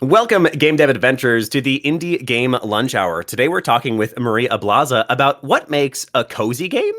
Welcome, Game Dev Adventures, to the Indie Game Lunch Hour. Today we're talking with Marie Ablaza about what makes a cozy game.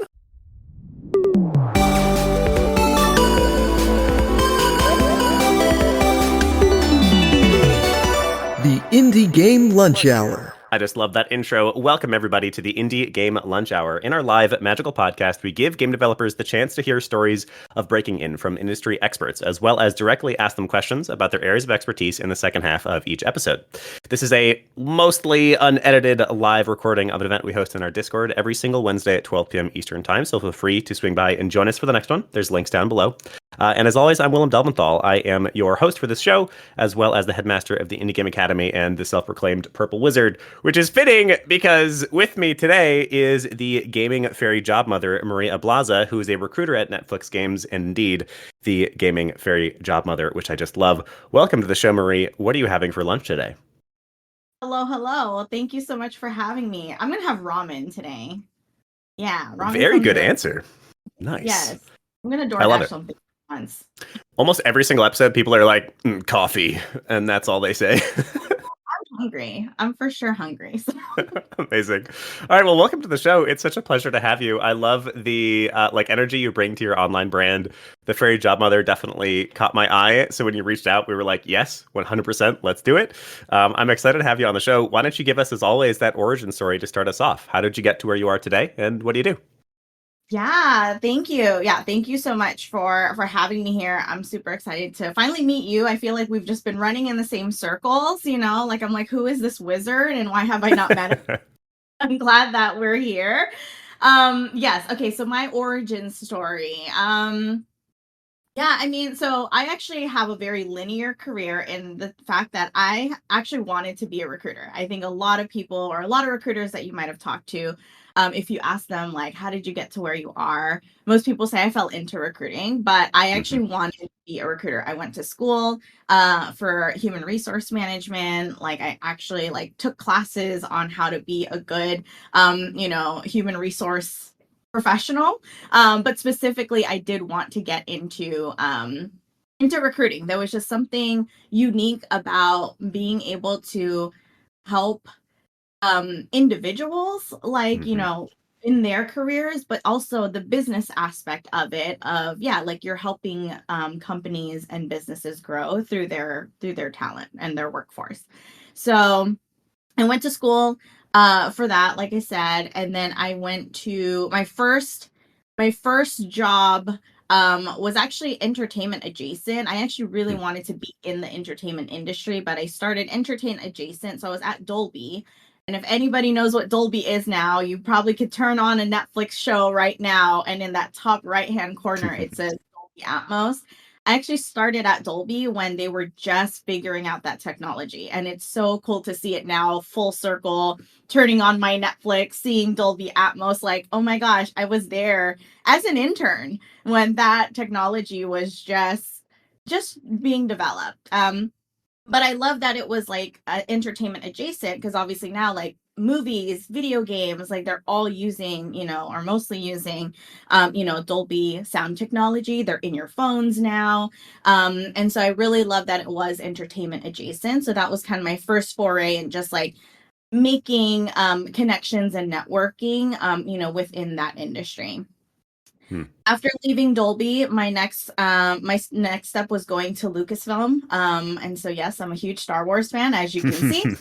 The Indie Game Lunch Hour. I just love that intro. Welcome, everybody, to the Indie Game Lunch Hour. In our live magical podcast, we give game developers the chance to hear stories of breaking in from industry experts, as well as directly ask them questions about their areas of expertise in the second half of each episode. This is a mostly unedited live recording of an event we host in our Discord every single Wednesday at 12 p.m. Eastern Time, so feel free to swing by and join us for the next one. There's links down below. And as always, I'm Willem Delmenthal. I am your host for this show, as well as the headmaster of the Indie Game Academy and the self-proclaimed Purple Wizard, which is fitting because with me today is the gaming fairy job mother, Marie Ablaza, who is a recruiter at Netflix Games, and indeed the gaming fairy job mother, which I just love. Welcome to the show, Marie. What are you having for lunch today? Hello. Well, thank you so much for having me. I'm going to have ramen today. Yeah, ramen. Very good answer. Nice. Yes. I'm going to DoorDash something once. Almost every single episode, people are like, coffee, and that's all they say. I'm hungry. I'm for sure hungry. So. Amazing. All right, well, welcome to the show. It's such a pleasure to have you. I love the energy you bring to your online brand. The Fairy Job Mother definitely caught my eye. So when you reached out, we were like, yes, 100%, let's do it. I'm excited to have you on the show. Why don't you give us, as always, that origin story to start us off? How did you get to where you are today, and what do you do? Yeah, thank you. Yeah, thank you so much for having me here. I'm super excited to finally meet you. I feel like we've just been running in the same circles, like I'm like, who is this wizard and why have I not met him? I'm glad that we're here. Yes, okay, so my origin story. So I actually have a very linear career in the fact that I actually wanted to be a recruiter. I think a lot of people or a lot of recruiters that you might have talked to, if you ask them, like, how did you get to where you are? Most people say I fell into recruiting, but I actually wanted to be a recruiter. I went to school for human resource management. Like I actually took classes on how to be a good, human resource professional. But specifically, I did want to get into recruiting. There was just something unique about being able to help individuals, in their careers, but also the business aspect of it. You're helping companies and businesses grow through their talent and their workforce. So I went to school for that, like I said, and then I went to my first job was actually entertainment adjacent. I actually really wanted to be in the entertainment industry, but I started entertainment adjacent. So I was at Dolby. And if anybody knows what Dolby is now, you probably could turn on a Netflix show right now. And in that top right-hand corner, it says Dolby Atmos. I actually started at Dolby when they were just figuring out that technology. And it's so cool to see it now full circle, turning on my Netflix, seeing Dolby Atmos, like, oh my gosh, I was there as an intern when that technology was just being developed. But I love that it was entertainment adjacent, because obviously now movies, video games, they're all using, or mostly using, Dolby sound technology. They're in your phones now. And so I really love that it was entertainment adjacent. So that was kind of my first foray in just making connections and networking, within that industry. After leaving Dolby, my next step was going to Lucasfilm. And so, yes, I'm a huge Star Wars fan, as you can see. I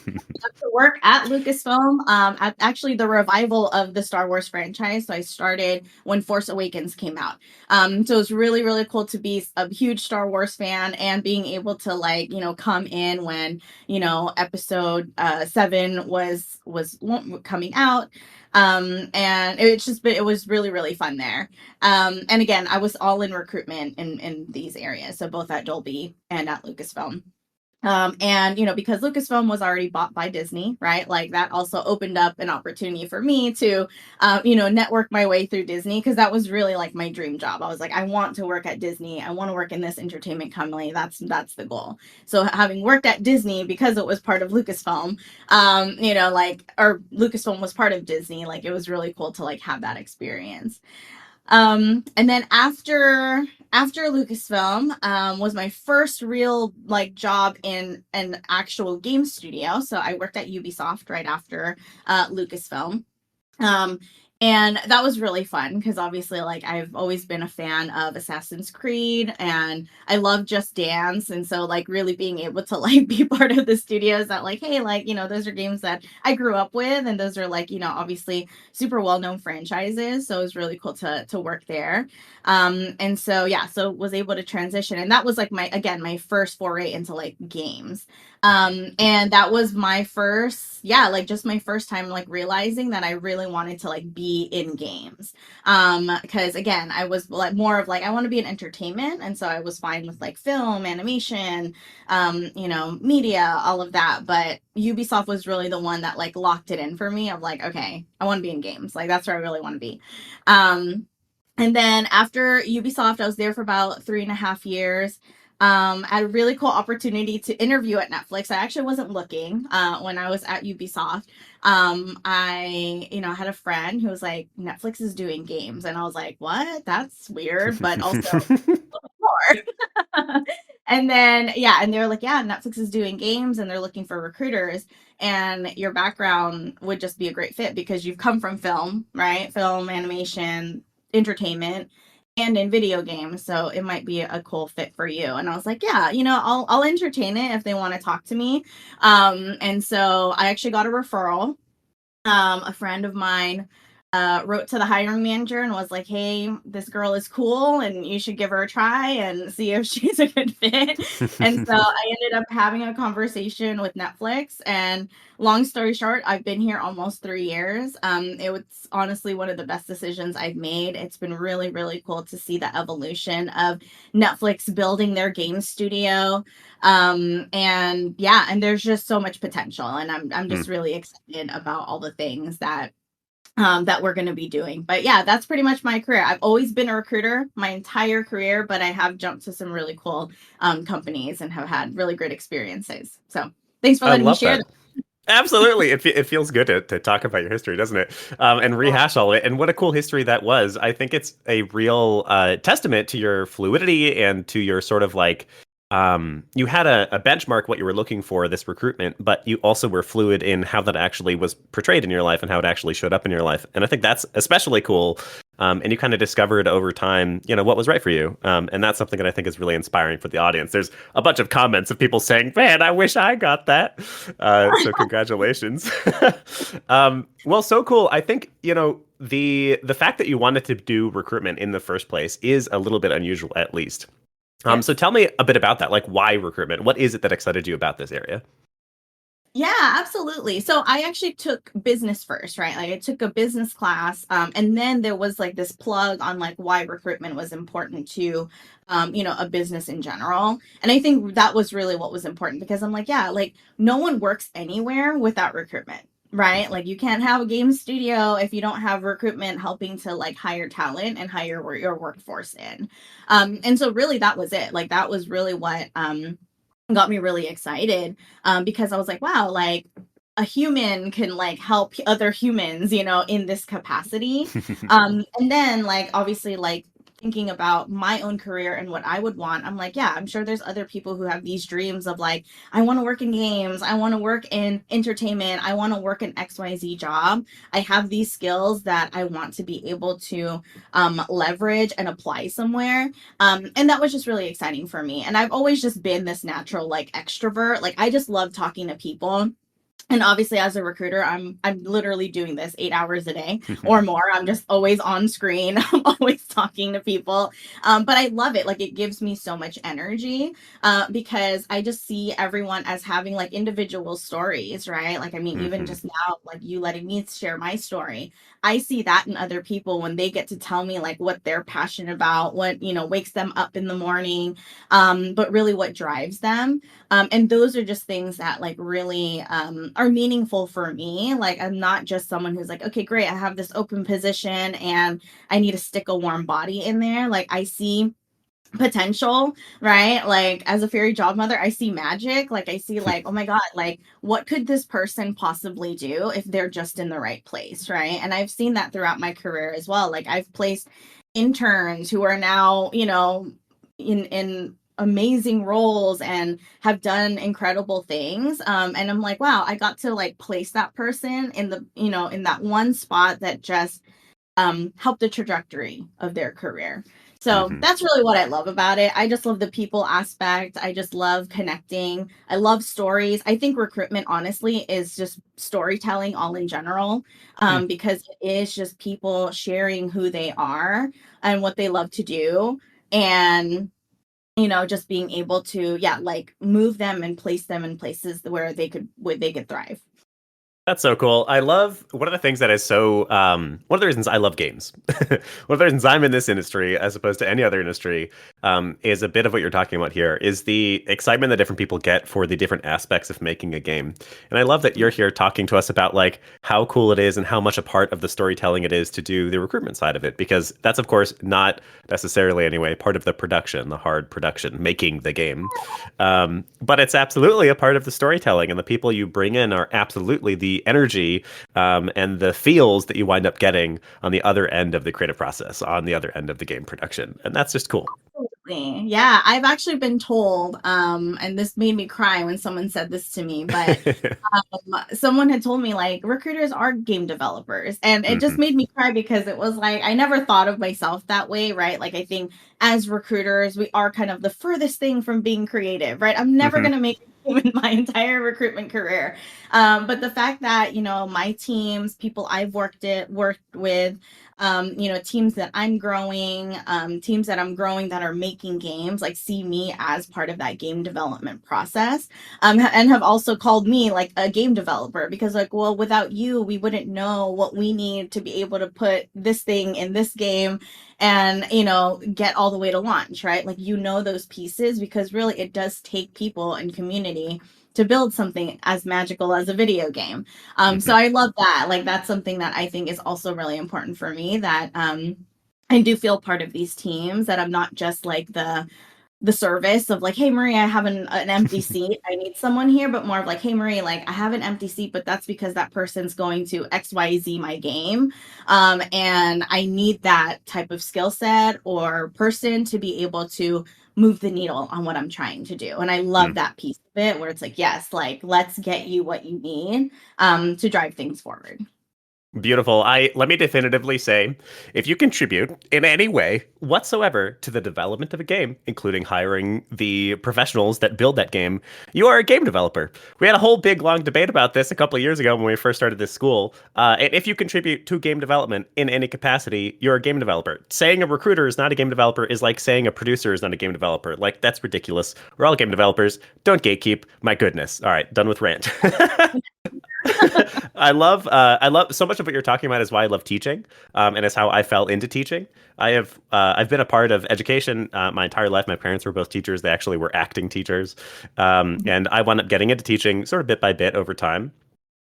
got to work at Lucasfilm, at actually the revival of the Star Wars franchise. So I started when Force Awakens came out. So it was really, really cool to be a huge Star Wars fan and being able to come in when, episode 7 was coming out. And it was really, really fun there. And again, I was all in recruitment in these areas. So both at Dolby and at Lucasfilm. And, because Lucasfilm was already bought by Disney, right? That also opened up an opportunity for me to, network my way through Disney, because that was really my dream job. I was like, I want to work at Disney. I want to work in this entertainment company. That's the goal. So having worked at Disney, because it was part of Lucasfilm, or Lucasfilm was part of Disney, it was really cool to have that experience. And then after after Lucasfilm was my first real like job in an actual game studio. So I worked at Ubisoft right after Lucasfilm. Um, and that was really fun because obviously, like, I've always been a fan of Assassin's Creed and I love Just Dance. And so, like, really being able to, like, be part of the studios that, like, hey, like, those are games that I grew up with. And those are, like, obviously super well known franchises. So it was really cool to work there. And so, yeah, so was able to transition. And that was, like, my first foray into, like, games. And that was my first, yeah, like just my first time like realizing that I really wanted to like be in games. Because again, I was like more of like I want to be in entertainment, and so I was fine with like film, animation, media, all of that. But Ubisoft was really the one that like locked it in for me of like, okay, I want to be in games. Like that's where I really want to be. And then after Ubisoft, I was there for about 3.5 years. I had a really cool opportunity to interview at Netflix. I actually wasn't looking when I was at Ubisoft. I had a friend who was like, Netflix is doing games. And I was like, what? That's weird, but also more. And then, yeah, and they were like, yeah, Netflix is doing games and they're looking for recruiters. And your background would just be a great fit because you've come from film, right? Film, animation, entertainment and in video games, so it might be a cool fit for you. And I was like, yeah, I'll entertain it if they want to talk to me. And so I actually got a referral. A friend of mine wrote to the hiring manager and was like, hey, this girl is cool and you should give her a try and see if she's a good fit. And so I ended up having a conversation with Netflix. And long story short, I've been here almost 3 years. It was honestly one of the best decisions I've made. It's been really, really cool to see the evolution of Netflix building their game studio. And yeah, and there's just so much potential. And I'm just really excited about all the things that we're going to be doing. But yeah, that's pretty much my career. I've always been a recruiter my entire career, but I have jumped to some really cool companies and have had really great experiences. So thanks for I letting me love share that. Absolutely. It feels good to talk about your history, doesn't it? And rehash all of it. And what a cool history that was. I think it's a real testament to your fluidity and to your sort of like, you had a benchmark what you were looking for this recruitment, but you also were fluid in how that actually was portrayed in your life and how it actually showed up in your life. And I think that's especially cool. And you kind of discovered over time, what was right for you. And that's something that I think is really inspiring for the audience. There's a bunch of comments of people saying, man, I wish I got that. So congratulations. Well, so cool. I think, the fact that you wanted to do recruitment in the first place is a little bit unusual, at least. Yes. So tell me a bit about that. Like, why recruitment? What is it that excited you about this area? Yeah, absolutely. So I actually took business first, right? Like I took a business class, and then there was like this plug on like why recruitment was important to, a business in general. And I think that was really what was important because I'm like, yeah, like no one works anywhere without recruitment, right? Like you can't have a game studio if you don't have recruitment helping to like hire talent and hire your workforce in. And so really that was it. Like that was really what got me really excited because I was like, wow, like a human can like help other humans, in this capacity. And then like obviously like thinking about my own career and what I would want, I'm like, yeah, I'm sure there's other people who have these dreams of like, I want to work in games, I want to work in entertainment, I want to work an XYZ job. I have these skills that I want to be able to leverage and apply somewhere. And that was just really exciting for me. And I've always just been this natural like extrovert. Like I just love talking to people. And obviously as a recruiter, I'm literally doing this 8 hours a day or more. I'm just always on screen. I'm always talking to people. But I love it. Like it gives me so much energy because I just see everyone as having like individual stories, right? Like, I mean, even just now, like you letting me share my story, I see that in other people when they get to tell me like what they're passionate about, what, wakes them up in the morning, but really what drives them. And those are just things that like really are meaningful for me. Like I'm not just someone who's like, okay, great, I have this open position and I need to stick a warm body in there. Like I see potential, right? Like as a fairy job mother, I see magic. Like I see like, oh my God, like what could this person possibly do if they're just in the right place, right? And I've seen that throughout my career as well. Like I've placed interns who are now, in amazing roles and have done incredible things. And I'm like, wow, I got to like place that person in the, in that one spot that just help the trajectory of their career. So Hmm. that's really what I love about it. I just love the people aspect. I just love connecting. I love stories. I think recruitment, honestly, is just storytelling all in general, because it is just people sharing who they are and what they love to do. And just being able to, yeah, like move them and place them in places where they could thrive. That's so cool. I love one of the things that is so one of the reasons I love games. One of the reasons I'm in this industry as opposed to any other industry is a bit of what you're talking about here is the excitement that different people get for the different aspects of making a game. And I love that you're here talking to us about like how cool it is and how much a part of the storytelling it is to do the recruitment side of it, because that's of course not necessarily anyway part of the production, the hard production, making the game. But it's absolutely a part of the storytelling, and the people you bring in are absolutely the energy and the feels that you wind up getting on the other end of the creative process, on the other end of the game production. And that's just cool. Absolutely. Yeah, I've actually been told, and this made me cry when someone said this to me, but someone had told me like recruiters are game developers, and it just Hmm. made me cry because it was like I never thought of myself that way, right? Like I think as recruiters, we are kind of the furthest thing from being creative, right? I'm never Hmm. gonna make a game in my entire recruitment career. But the fact that, my teams, people I've worked with, teams that I'm growing, teams that I'm growing that are making games, like see me as part of that game development process, and have also called me like a game developer because, like, well, without you, we wouldn't know what we need to be able to put this thing in this game and, get all the way to launch, right? Like, those pieces because really it does take people and community to build something as magical as a video game. So Hmm. I love that. Like that's something that I think is also really important for me that I do feel part of these teams, that I'm not just like the service of like, hey Marie, I have an empty seat. I need someone here, but more of like, hey Marie, like I have an empty seat, but that's because that person's going to XYZ my game. And I need that type of skill set or person to be able to move the needle on what I'm trying to do. And I love that piece of it where it's like, yes, like let's get you what you need to drive things forward. Beautiful. I let me definitively say, if you contribute in any way whatsoever to the development of a game, including hiring the professionals that build that game, you are a game developer. We had a whole big long debate about this a couple of years ago when we first started this school. And if you contribute to game development in any capacity, you're a game developer. Saying a recruiter is not a game developer is like saying a producer is not a game developer. Like that's ridiculous. We're all game developers. Don't gatekeep. My goodness. All right, done with rant. I love so much of what you're talking about is why I love teaching, and it's how I fell into teaching. I've been a part of education my entire life. My parents were both teachers. They actually were acting teachers, and I wound up getting into teaching sort of bit by bit over time.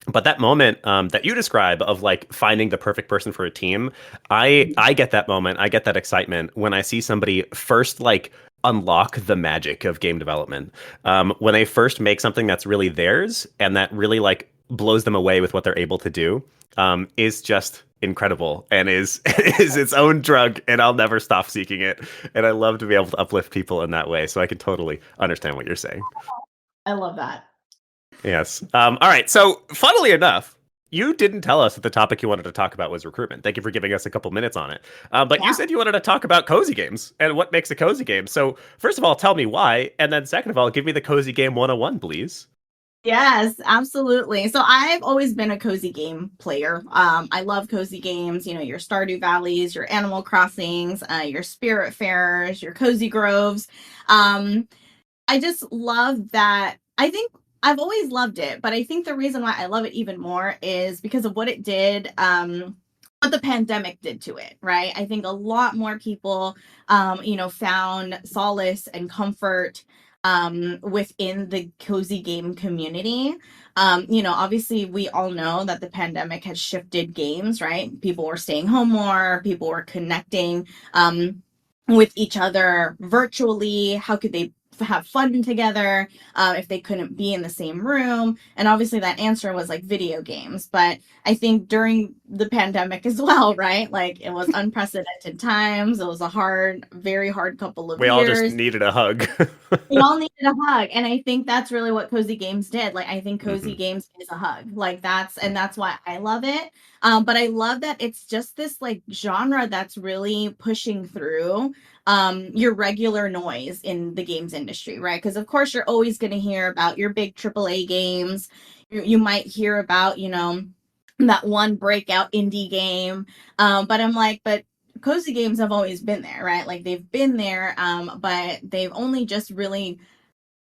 But that moment that you describe of like finding the perfect person for a team, I get that moment. I get that excitement when I see somebody first like unlock the magic of game development. When they first make something that's really theirs and that really like blows them away with what they're able to do, is just incredible and is is its own drug. And I'll never stop seeking it. And I love to be able to uplift people in that way. So I can totally understand what you're saying. I love that. Yes. All right. So, funnily enough, you didn't tell us that the topic you wanted to talk about was recruitment. Thank you for giving us a couple minutes on it. But you Yeah. said you wanted to talk about cozy games and what makes a cozy game. So, first of all, tell me why. And then, second of all, give me the cozy game 101, please. Yes, absolutely. So I've always been a cozy game player. I love cozy games, your Stardew Valleys, your Animal Crossings, your Spirit Fairs, your Cozy Groves. Um, I just love that. I think I've always loved it, but I think the reason why I love it even more is because of what it did, what the pandemic did to it, right? I think a lot more people, found solace and comfort within the cozy game community. Obviously, we all know that the pandemic has shifted games, right? People were staying home more, people were connecting with each other virtually. How could they have fun together, if they couldn't be in the same room. And obviously that answer was like video games. But I think during the pandemic as well, right? Like it was unprecedented times. It was a hard, very hard couple of We all just years. needed a hug. We all needed a hug. And I think that's really what Cozy Games did. Like I think Cozy Mhm. Games is a hug. Like that's why I love it. But I love that it's just this like genre that's really pushing through your regular noise in the games industry, right? Because of course you're always going to hear about your big AAA games. You might hear about, that one breakout indie game. But I'm like, but Cozy Games have always been there, right? Like they've been there, but they've only just really,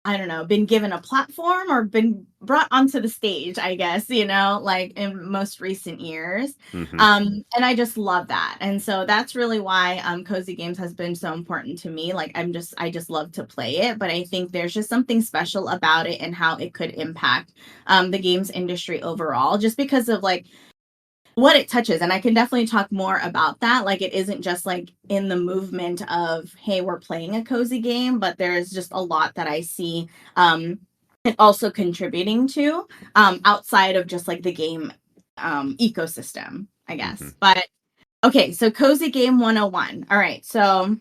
I don't know, been given a platform or been brought onto the stage, I guess, like in most recent years. Mhm. And I just love that. And so that's really why Cozy Games has been so important to me. Like I just love to play it, but I think there's just something special about it and how it could impact the games industry overall, just because of like what it touches. And I can definitely talk more about that. Like it isn't just like in the movement of, hey, we're playing a cozy game, but there's just a lot that I see it also contributing to outside of just like the game ecosystem, I Mhm. guess. But okay, so Cozy Game 101. All right, so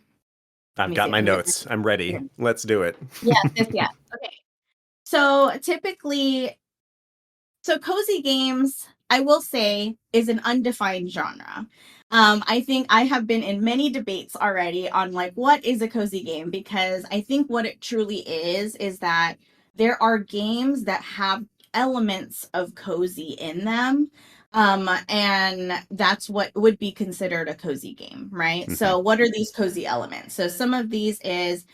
let I've me got see. my Let me notes. I'm ready. Let's do it. yes, yes, yes. Okay. So typically, so cozy games, I will say, is an undefined genre. I think I have been in many debates already on like what is a cozy game, because I think what it truly is that there are games that have elements of cozy in them. And that's what would be considered a cozy game, right? Mhm. So what are these cozy elements? So some of these is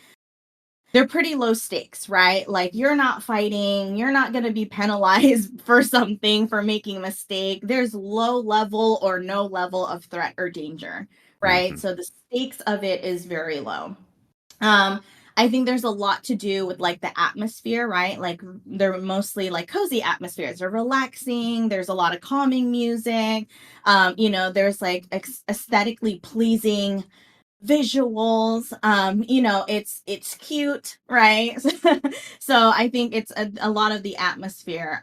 they're pretty low stakes, right? Like you're not fighting, you're not going to be penalized for something for making a mistake. There's low level or no level of threat or danger, right? Mhm. So the stakes of it is very low. Um I think there's a lot to do with like the atmosphere, right? Like they're mostly like cozy atmospheres. They're relaxing. There's a lot of calming music. There's like aesthetically pleasing visuals. It's cute, right? So I think it's a lot of the atmosphere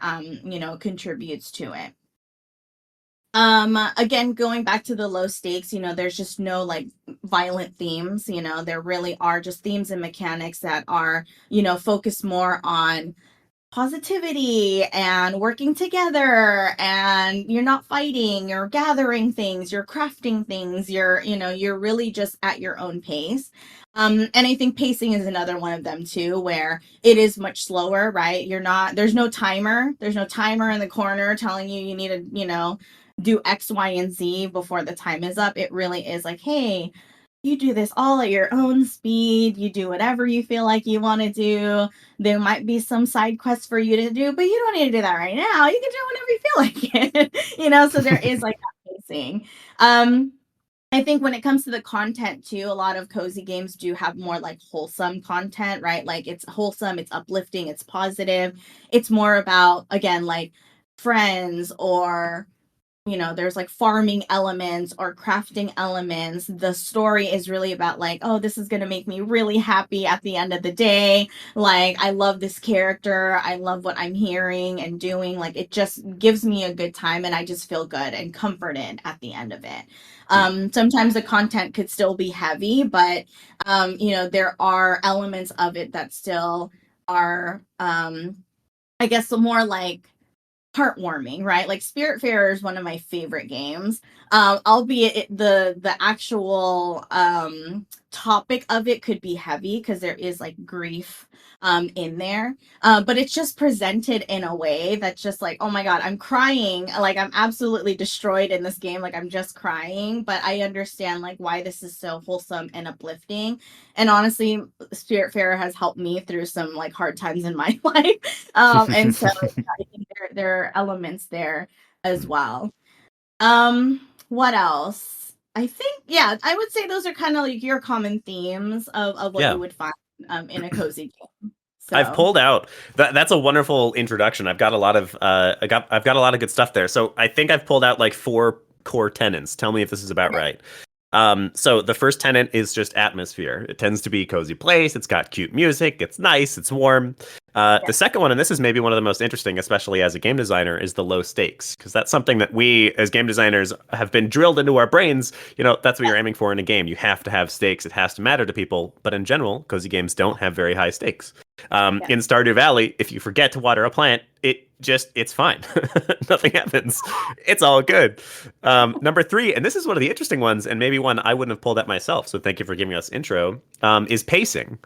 contributes to it. Again, going back to the low stakes, there's just no like violent themes. There really are just themes and mechanics that are focused more on positivity and working together, and you're not fighting, you're gathering things, you're crafting things, you're really just at your own pace. And I think pacing is another one of them too, where it is much slower, right? There's no timer in the corner telling you need to do X, Y, and Z before the time is up. It really is like, hey, you do this all at your own speed. You do whatever you feel like you want to do. There might be some side quests for you to do, but you don't need to do that right now. You can do whenever you feel like it. So there is like that pacing. Um, I think when it comes to the content too, a lot of cozy games do have more like wholesome content, right? Like it's wholesome, it's uplifting, it's positive. It's more about, again, like friends, or there's like farming elements or crafting elements. The story is really about like, oh, this is going to make me really happy at the end of the day. Like, I love this character. I love what I'm hearing and doing. Like, it just gives me a good time, and I just feel good and comforted at the end of it. Sometimes the content could still be heavy, but, there are elements of it that still are, I guess, the more like heartwarming, right? Like Spiritfarer is one of my favorite games. Albeit the actual topic of it could be heavy because there is like grief in there. But it's just presented in a way that's just like, oh my god, I'm crying. Like I'm absolutely destroyed in this game. Like I'm just crying, but I understand like why this is so wholesome and uplifting. And honestly, Spiritfarer has helped me through some like hard times in my life. And so I think there are elements there as well. What else? I think, yeah, I would say those are kind of like your common themes of what you Yeah. would find in a cozy game. I've So pulled out that's a wonderful introduction. I've got a lot of I've got a lot of good stuff there. So I think I've pulled out like four core tenets. Tell me if this is about right. So the first tenant is just atmosphere. It tends to be a cozy place. It's got cute music. It's nice. It's warm. The second one, and this is maybe one of the most interesting, especially as a game designer, is the low stakes, because that's something that we as game designers have been drilled into our brains. That's what you're aiming for in a game. You have to have stakes. It has to matter to people. But in general, cozy games don't have very high stakes. In Stardew Valley, if you forget to water a plant, it's fine. Nothing happens. It's all good. Number 3, and this is one of the interesting ones, and maybe one I wouldn't have pulled up myself, so thank you for giving us intro, is pacing.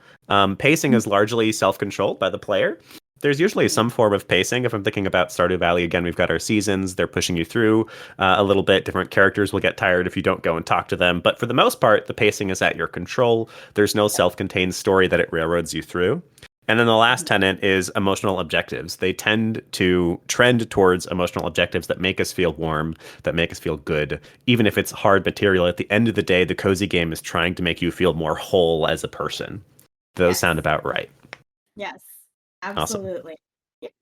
Pacing is largely self-controlled by the player. There's usually some form of pacing. If I'm thinking about Stardew Valley, again, we've got our seasons. They're pushing you through a little bit. Different characters will get tired if you don't go and talk to them. But for the most part, the pacing is at your control. There's no self-contained story that it railroads you through. And then the last tenet is emotional objectives. They tend to trend towards emotional objectives that make us feel warm, that make us feel good. Even if it's hard material, at the end of the day, the cozy game is trying to make you feel more whole as a person. Those sound about right. Yes, absolutely.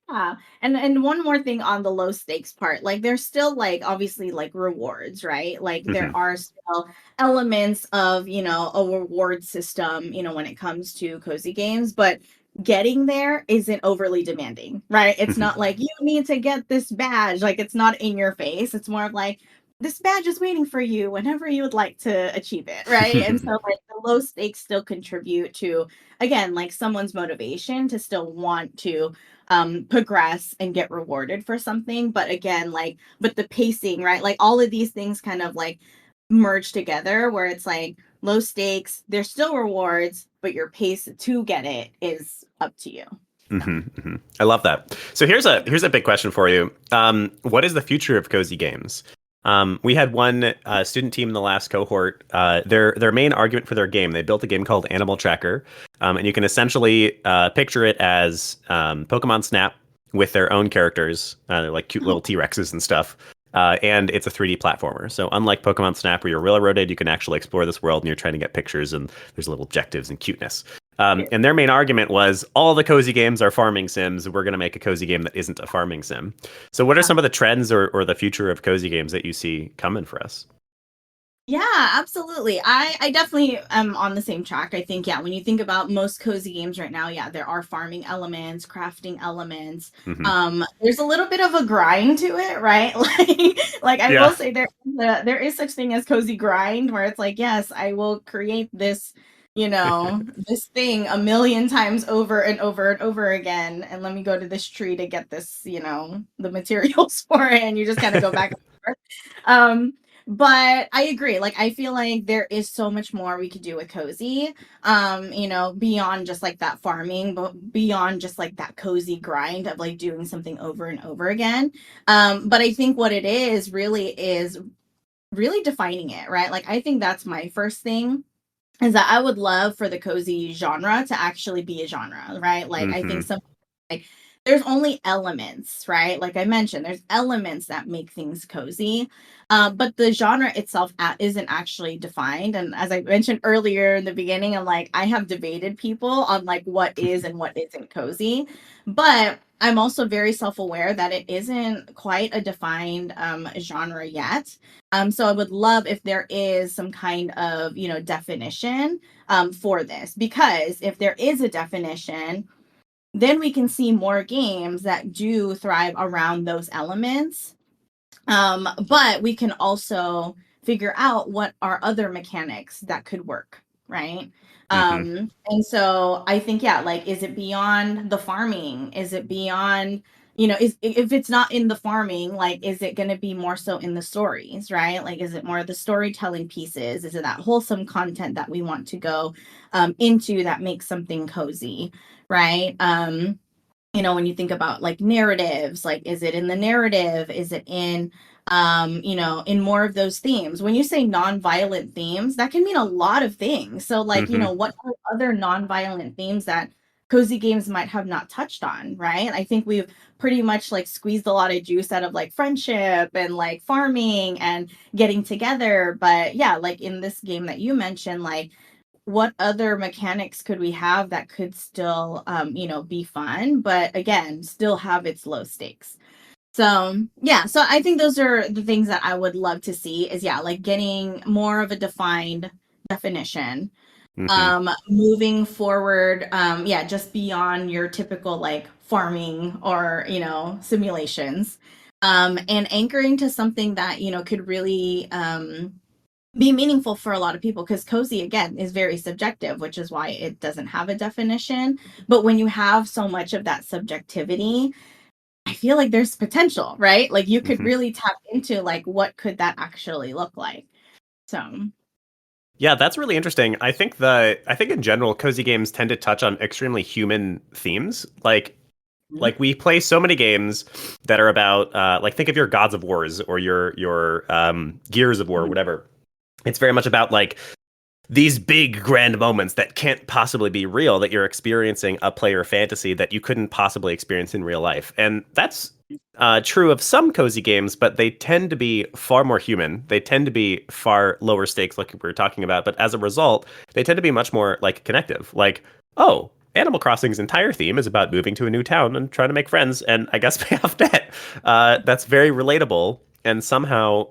Awesome. Yeah. And one more thing on the low stakes part, like there's still like obviously like rewards, right? Like there are still elements of, a reward system, when it comes to cozy games, but getting there isn't overly demanding, right? It's not like you need to get this badge, like it's not in your face. It's more of like this badge is waiting for you whenever you would like to achieve it, right? And so like the low stakes still contribute to, again, like someone's motivation to still want to progress and get rewarded for something. But again, like but the pacing, right? Like all of these things kind of like merge together where it's like low stakes, there's still rewards, but your pace to get it is up to you. I love that. So here's a big question for you. What is the future of cozy games? We had one student team in the last cohort. Their main argument for their game, they built a game called Animal Tracker, and you can essentially picture it as Pokemon Snap with their own characters. They're like cute little T-Rexes and stuff. And it's a 3D platformer. So unlike Pokemon Snap, where you're railroaded, you can actually explore this world and you're trying to get pictures and there's little objectives and cuteness. And their main argument was all the cozy games are farming sims. We're going to make a cozy game that isn't a farming sim. So what are some of the trends or the future of cozy games that you see coming for us? Yeah, absolutely. I definitely am on the same track. I think, yeah, when you think about most cozy games right now, yeah, there are farming elements, crafting elements. There's a little bit of a grind to it, right? Like I will say there is such thing as cozy grind where it's like, yes, I will create this, this thing a million times over and over and over again. And let me go to this tree to get this, the materials for it. And you just kind of go back and forth. But I agree. Like, I feel like there is so much more we could do with cozy, beyond just like that farming, but beyond just like that cozy grind of like doing something over and over again. But I think what it is really defining it, right? Like, I think that's my first thing is that I would love for the cozy genre to actually be a genre, right? Like, I think some like there's only elements, right? Like I mentioned, there's elements that make things cozy, but the genre itself isn't actually defined. And as I mentioned earlier in the beginning, I'm like, I have debated people on like what is and what isn't cozy, but I'm also very self-aware that it isn't quite a defined genre yet. So I would love if there is some kind of, definition for this, because if there is a definition, then we can see more games that do thrive around those elements. But we can also figure out what are other mechanics that could work, right? And so I think, yeah, like, is it beyond the farming? Is it beyond, if it's not in the farming, like, is it going to be more so in the stories, right? Like, is it more the storytelling pieces? Is it that wholesome content that we want to go into that makes something cozy, right? When you think about like narratives, like, is it in the narrative? Is it in in more of those themes? When you say non-violent themes, that can mean a lot of things. So like, what are other non-violent themes that cozy games might have not touched on, right? I think we've pretty much like squeezed a lot of juice out of like friendship and like farming and getting together. But yeah, like in this game that you mentioned, like, what other mechanics could we have that could still be fun, but again, still have its low stakes? So yeah, so I think those are the things that I would love to see is like getting more of a defined definition. Moving forward, just beyond your typical like farming or simulations. And anchoring to something that could really be meaningful for a lot of people, because cozy again is very subjective, which is why it doesn't have a definition. But when you have so much of that subjectivity, I feel like there's potential, right? Like you could really tap into like what could that actually look like. So Yeah, that's really interesting. I think in general, cozy games tend to touch on extremely human themes. Like we play so many games that are about like think of your Gods of Wars or your Gears of War or whatever. It's very much about like these big grand moments that can't possibly be real, that you're experiencing a player fantasy that you couldn't possibly experience in real life. And that's true of some cozy games, but they tend to be far more human. They tend to be far lower stakes, like we were talking about. But as a result, they tend to be much more like connective. Like, oh, Animal Crossing's entire theme is about moving to a new town and trying to make friends and I guess pay off debt. That's very relatable. And somehow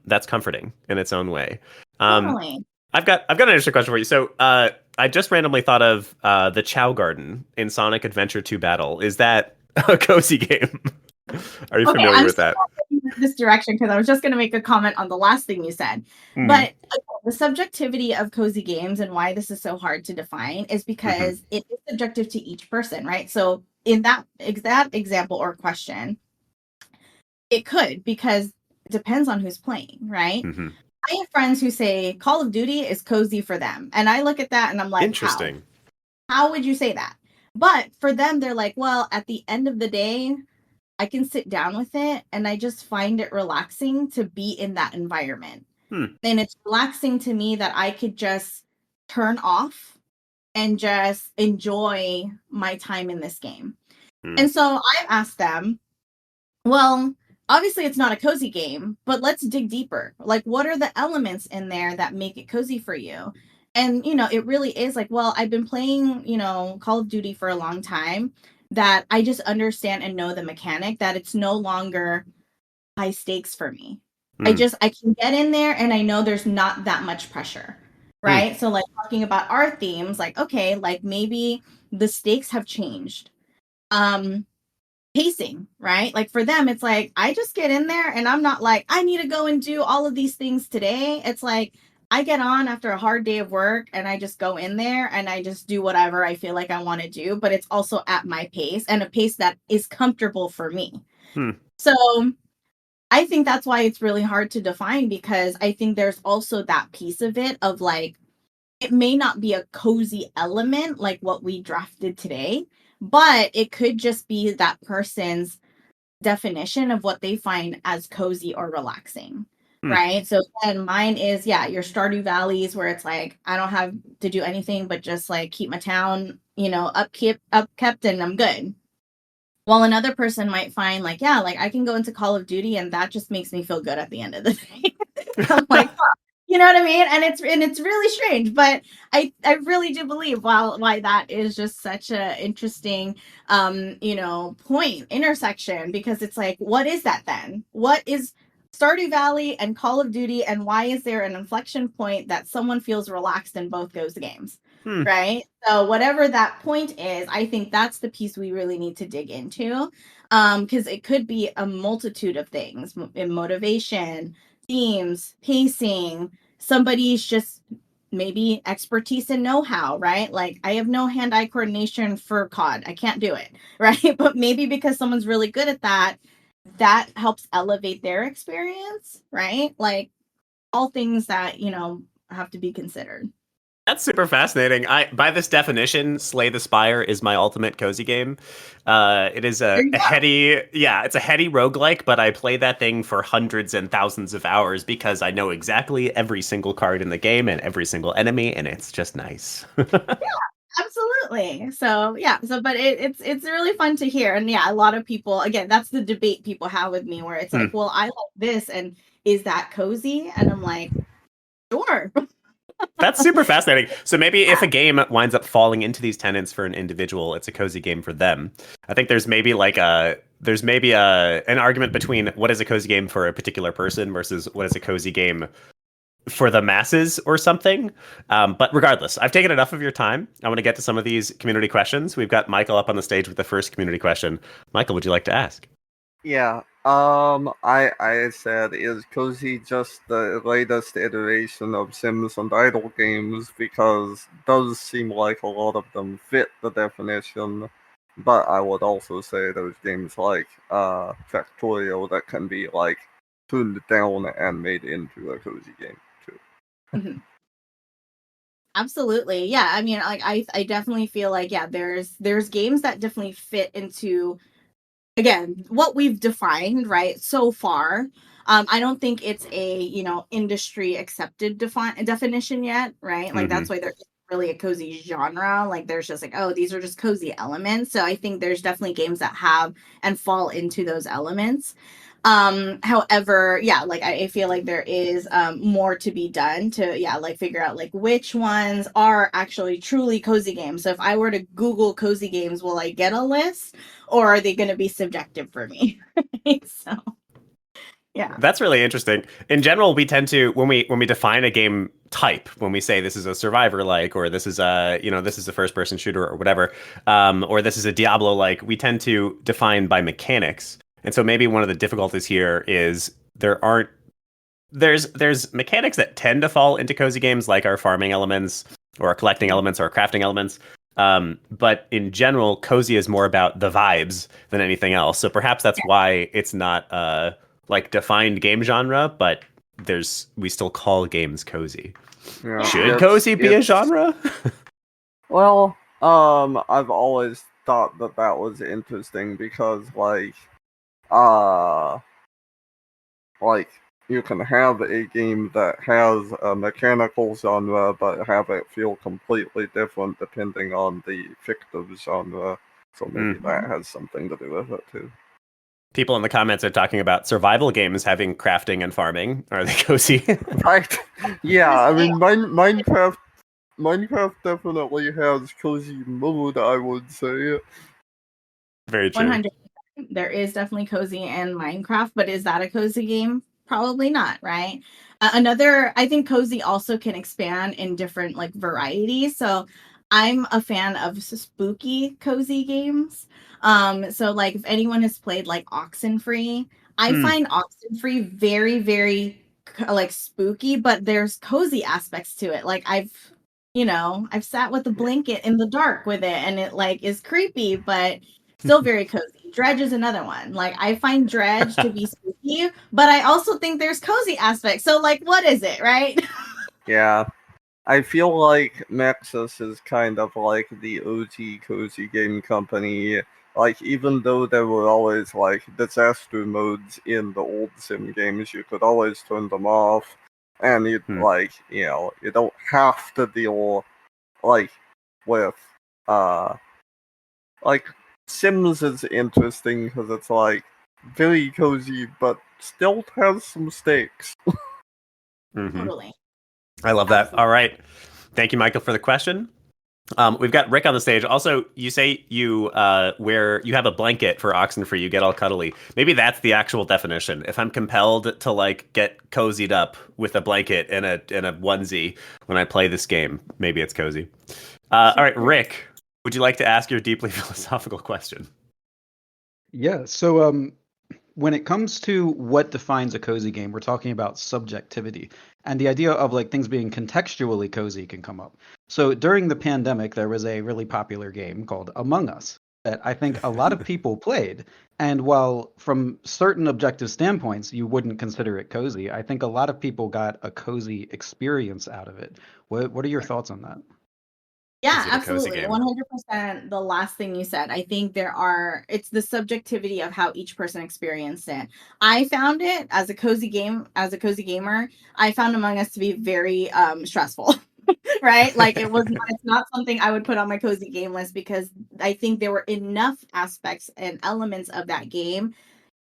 that's comforting in its own way. totally. I've got an interesting question for you. So, I just randomly thought of the Chow Garden in Sonic Adventure 2 Battle. Is that a cozy game? Are you familiar with that? This direction because I was just going to make a comment on the last thing you said. But the subjectivity of cozy games and why this is so hard to define is because it is subjective to each person, right? So in that exact example or question, it could, because it depends on who's playing, right? I have friends who say Call of Duty is cozy for them. And I look at that and I'm like, Interesting. How would you say that? But for them, they're like, well, at the end of the day, I can sit down with it and I just find it relaxing to be in that environment. And it's relaxing to me that I could just turn off and just enjoy my time in this game. And so I asked them, well, obviously it's not a cozy game, but let's dig deeper. Like, what are the elements in there that make it cozy for you? And, it really is like, well, I've been playing, Call of Duty for a long time, that I just understand and know the mechanic that it's no longer high stakes for me. I can get in there and I know there's not that much pressure. Right. So like talking about our themes, like, okay, like maybe the stakes have changed. Pacing, right? Like for them, it's like, I just get in there and I'm not like, I need to go and do all of these things today. It's like, I get on after a hard day of work and I just go in there and I just do whatever I feel like I want to do, but it's also at my pace and a pace that is comfortable for me. So I think that's why it's really hard to define, because I think there's also that piece of it of like, it may not be a cozy element like what we drafted today, but it could just be that person's definition of what they find as cozy or relaxing. Right. So then mine is, your Stardew Valleys, where it's like, I don't have to do anything but just like keep my town, upkept and I'm good. While another person might find like, like I can go into Call of Duty and that just makes me feel good at the end of the day. I'm like, you know what I mean? And it's really strange, but I really do believe why that is just such a interesting point, intersection, because it's like, what is that then? What is Stardew Valley and Call of Duty, and why is there an inflection point that someone feels relaxed in both those games? Right? So whatever that point is, I think that's the piece we really need to dig into, because it could be a multitude of things in motivation, themes, pacing, somebody's just maybe expertise and know-how, right? Like I have no hand-eye coordination for COD. I can't do it, right? But maybe because someone's really good at that, that helps elevate their experience, right? Like all things that, have to be considered. That's super fascinating. By this definition, Slay the Spire is my ultimate cozy game. It is a heady, it's a heady roguelike, but I play that thing for hundreds and thousands of hours because I know exactly every single card in the game and every single enemy, and it's just nice. Absolutely. So but it's really fun to hear. And a lot of people, again, that's the debate people have with me, where it's like, well, I like this, and is that cozy? And I'm like, sure. That's super fascinating. So maybe if a game winds up falling into these tenets for an individual, it's a cozy game for them. I think there's maybe an argument between what is a cozy game for a particular person versus what is a cozy game for the masses or something. But regardless, I've taken enough of your time. I want to get to some of these community questions. We've got Michael up on the stage with the first community question. Michael, would you like to ask? Yeah. I said, is Cozy just the latest iteration of Sims and idle games? Because it does seem like a lot of them fit the definition. But I would also say there's games like Factorio that can be like tuned down and made into a cozy game too. Mhm. Absolutely. Yeah. I mean, like I definitely feel like, yeah, there's games that definitely fit into, again, what we've defined, right, so far. I don't think it's a, industry accepted definition yet, right? Like Mm-hmm. that's why there isn't really a cozy genre. Like there's just like, oh, these are just cozy elements. So I think there's definitely games that have and fall into those elements. However, yeah, like I feel like there is more to be done to, yeah, like figure out like which ones are actually truly cozy games. So if I were to Google cozy games, will I get a list, or are they going to be subjective for me? So yeah. That's really interesting. In general, we tend to when we define a game type, when we say this is a survivor like, or this is a this is a first person shooter or whatever, or this is a Diablo like, we tend to define by mechanics. And so maybe one of the difficulties here is there's mechanics that tend to fall into cozy games, like our farming elements or our collecting elements or our crafting elements. But in general, cozy is more about the vibes than anything else. So perhaps that's why it's not like defined game genre, but we still call games cozy. Yeah, Should cozy be a genre? Well, I've always thought that that was interesting because, uh, like you can have a game that has a mechanical genre, but have it feel completely different depending on the fictive genre. So maybe that has something to do with it too. People in the comments are talking about survival games having crafting and farming. Are they cozy? Right? Yeah, I mean, Minecraft definitely has cozy mode, I would say. Very true. 100%. There is definitely cozy in Minecraft, but is that a cozy game? Probably not, right? I think cozy also can expand in different like varieties. So I'm a fan of spooky cozy games. So like if anyone has played like Oxenfree, I find Oxenfree very, very like spooky, but there's cozy aspects to it. Like I've sat with a blanket in the dark with it, and it like is creepy, but still very cozy. Dredge is another one. Like I find Dredge to be spooky, but I also think there's cozy aspects. So like, what is it, right? Yeah. I feel like Maxis is kind of like the OG cozy game company. Like, even though there were always like disaster modes in the old sim games, you could always turn them off, and you you don't have to deal like with like Sims is interesting because it's like very cozy, but still has some stakes. Totally. I love that. Absolutely. All right. Thank you, Michael, for the question. We've got Rick on the stage. Also, you say you you have a blanket for Oxenfree, you get all cuddly. Maybe that's the actual definition. If I'm compelled to like get cozied up with a blanket and a onesie when I play this game, maybe it's cozy. All right, Rick, would you like to ask your deeply philosophical question? Yeah. So, when it comes to what defines a cozy game, we're talking about subjectivity, and the idea of like things being contextually cozy can come up. So during the pandemic, there was a really popular game called Among Us that I think a lot of people played. And while from certain objective standpoints, you wouldn't consider it cozy, I think a lot of people got a cozy experience out of it. What are your thoughts on that? Yeah, Is it a cozy absolutely. game? 100% the last thing you said. I think it's the subjectivity of how each person experienced it. I found it as a cozy gamer, I found Among Us to be very stressful. Right? Like it's not something I would put on my cozy game list because I think there were enough aspects and elements of that game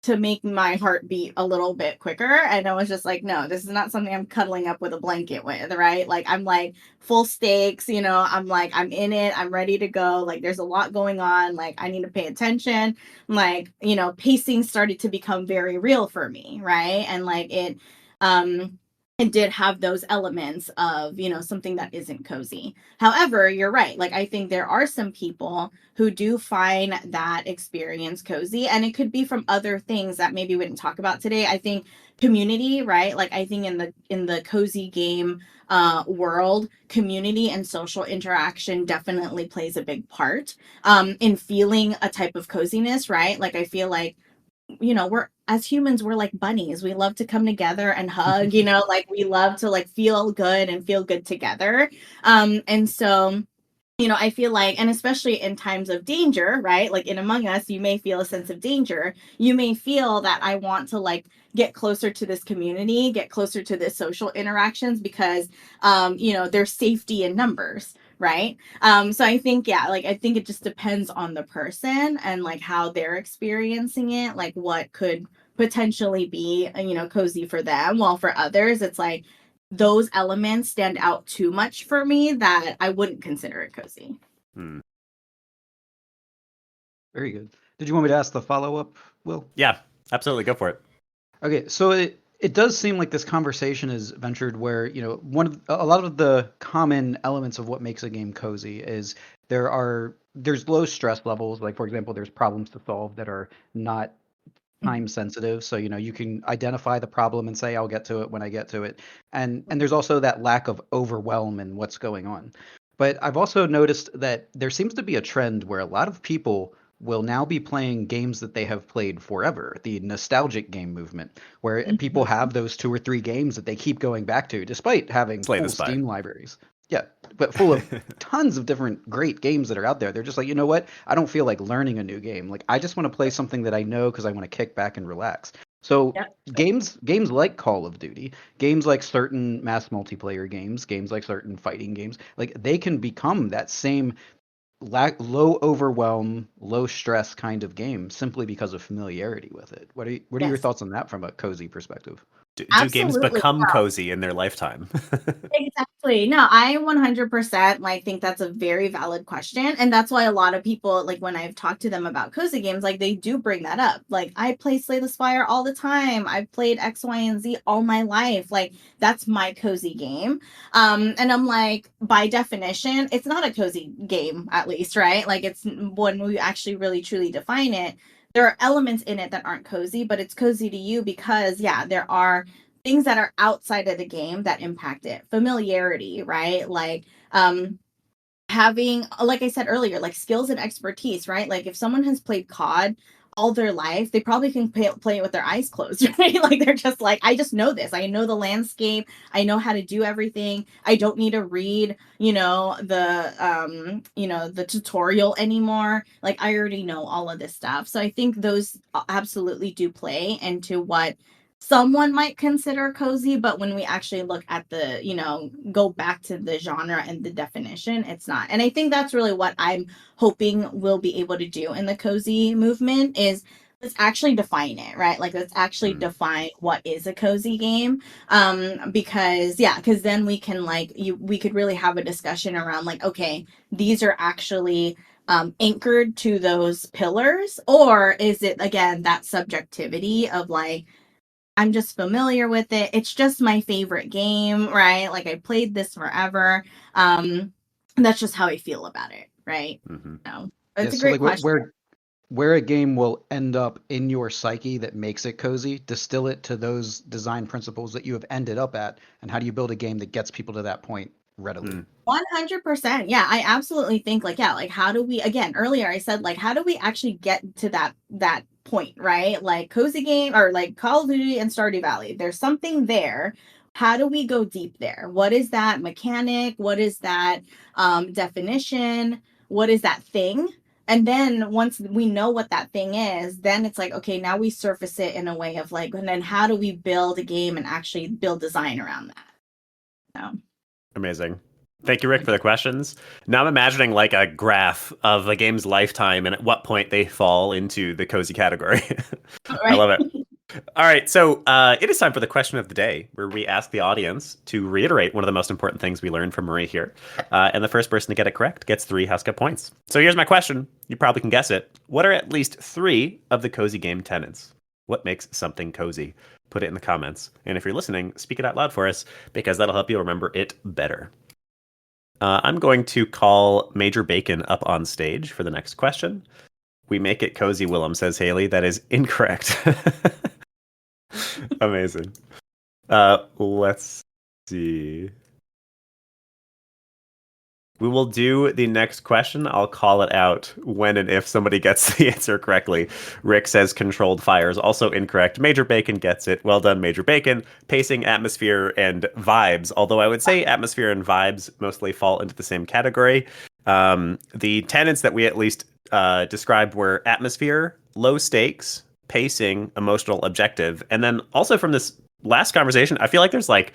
to make my heart beat a little bit quicker. And I was just like, no, this is not something I'm cuddling up with a blanket with, right? Like, I'm like full stakes, you know, I'm like, I'm in it, I'm ready to go. Like, there's a lot going on. Like, I need to pay attention. Like, you know, pacing started to become very real for me, right? And like it did have those elements of, you know, something that isn't cozy. However, you're right. Like, I think there are some people who do find that experience cozy, and it could be from other things that maybe we didn't talk about today. I think community, right? Like, I think in the cozy game world, community and social interaction definitely plays a big part in feeling a type of coziness, right? Like, I feel like, you know, we're as humans, we're like bunnies. We love to come together and hug, you know, like we love to like feel good and feel good together. And so, you know, I feel like, and especially in times of danger, right? Like in Among Us, you may feel a sense of danger. You may feel that I want to like get closer to this community, get closer to this social interactions because, you know, there's safety in numbers, right? So I think, yeah, like I think it just depends on the person and like how they're experiencing it, like what could potentially be, you know, cozy for them. While for others, it's like, those elements stand out too much for me that I wouldn't consider it cozy. Very good. Did you want me to ask the follow-up, Will? Yeah, absolutely. Go for it. Okay, so it does seem like this conversation is ventured where, you know, a lot of the common elements of what makes a game cozy is there's low stress levels. Like, for example, there's problems to solve that are not time sensitive, so you know you can identify the problem and say I'll get to it when I get to it, and there's also that lack of overwhelm in what's going on. But I've also noticed that there seems to be a trend where a lot of people will now be playing games that they have played forever, the nostalgic game movement, where people have those 2 or 3 games that they keep going back to despite having Slay the full Spire. Steam libraries. Yeah, but full of tons of different great games that are out there. They're just like, you know what? I don't feel like learning a new game. Like, I just want to play something that I know because I want to kick back and relax. So Yep. games like Call of Duty, games like certain mass multiplayer games, games like certain fighting games, like they can become that same low overwhelm, low stress kind of game simply because of familiarity with it. What are your Yes, thoughts on that from a cozy perspective? Do games absolutely. become cozy in their lifetime? Exactly. No, I 100% like think that's a very valid question. And that's why a lot of people, like when I've talked to them about cozy games, like they do bring that up. Like, I play Slay the Spire all the time. I've played X, Y, and Z all my life. Like, that's my cozy game. And I'm like, by definition, it's not a cozy game, at least, right? Like, it's when we actually really truly define it. There are elements in it that aren't cozy, but it's cozy to you because, yeah, there are things that are outside of the game that impact it. Familiarity, right? Like having, like I said earlier, like skills and expertise, right? Like if someone has played COD all their life, they probably can play it with their eyes closed, right? Like they're just like, I just know this. I know the landscape. I know how to do everything. I don't need to read, you know, the tutorial anymore. Like I already know all of this stuff. So I think those absolutely do play into what someone might consider cozy, but when we actually look at the, you know, go back to the genre and the definition, it's not. And I think that's really what I'm hoping we'll be able to do in the cozy movement is let's actually define it, right? Like let's actually define what is a cozy game. Because then we can we could really have a discussion around like, okay, these are actually anchored to those pillars, or is it again that subjectivity of like, I'm just familiar with it. It's just my favorite game, right? Like I played this forever. And that's just how I feel about it, right? So Yeah, it's a so great like question. where a game will end up in your psyche that makes it cozy, distill it to those design principles that you have ended up at, and how do you build a game that gets people to that point readily? 100%. Yeah, I absolutely think like, yeah, like how do we, again, earlier I said like, how do we actually get to that point, right? Like cozy game or like Call of Duty and Stardew Valley. There's something there. How do we go deep there? What is that mechanic? What is that definition? What is that thing? And then once we know what that thing is, then it's like, okay, now we surface it in a way of like, and then how do we build a game and actually build design around that? So. Amazing. Thank you, Rick, for the questions. Now I'm imagining like a graph of a game's lifetime and at what point they fall into the cozy category. I love it. All right, so it is time for the question of the day, where we ask the audience to reiterate one of the most important things we learned from Marie here. And the first person to get it correct gets 3 House Cup points. So here's my question. You probably can guess it. What are at least 3 of the cozy game tenets? What makes something cozy? Put it in the comments. And if you're listening, speak it out loud for us, because that'll help you remember it better. I'm going to call Major Bacon up on stage for the next question. We make it cozy, Willem, says Haley. That is incorrect. Amazing. Let's see. We will do the next question. I'll call it out when and if somebody gets the answer correctly. Rick says controlled fire is also incorrect. Major Bacon gets it. Well done, Major Bacon. Pacing, atmosphere, and vibes. Although I would say atmosphere and vibes mostly fall into the same category. The tenets that we at least described were atmosphere, low stakes, pacing, emotional, objective. And then also from this last conversation, I feel like there's like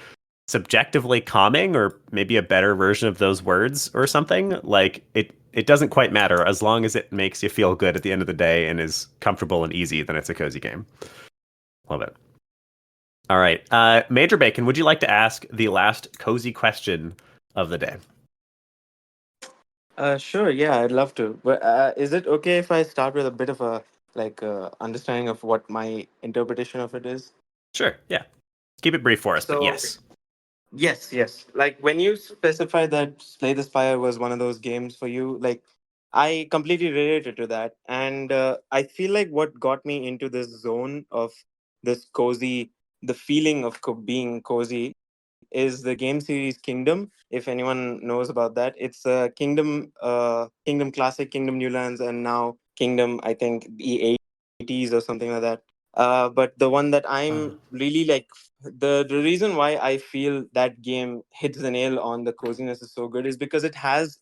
subjectively calming, or maybe a better version of those words or something. Like it doesn't quite matter as long as it makes you feel good at the end of the day and is comfortable and easy, then it's a cozy game. Love it. All right. Major Bacon, would you like to ask the last cozy question of the day? Sure, yeah, I'd love to. But is it okay if I start with a bit of a understanding of what my interpretation of it is? Sure. Yeah. Keep it brief for us, but So, yes. yes. Like when you specified that Slay the Spire was one of those games for you, like I completely related to that, and I feel like what got me into this zone of this cozy, the feeling of being cozy, is the game series Kingdom. If anyone knows about that, it's Kingdom, Kingdom Classic, Kingdom Newlands, and now Kingdom. I think the 80s or something like that. But the one that I'm really like, the reason why I feel that game hits the nail on the coziness is so good is because it has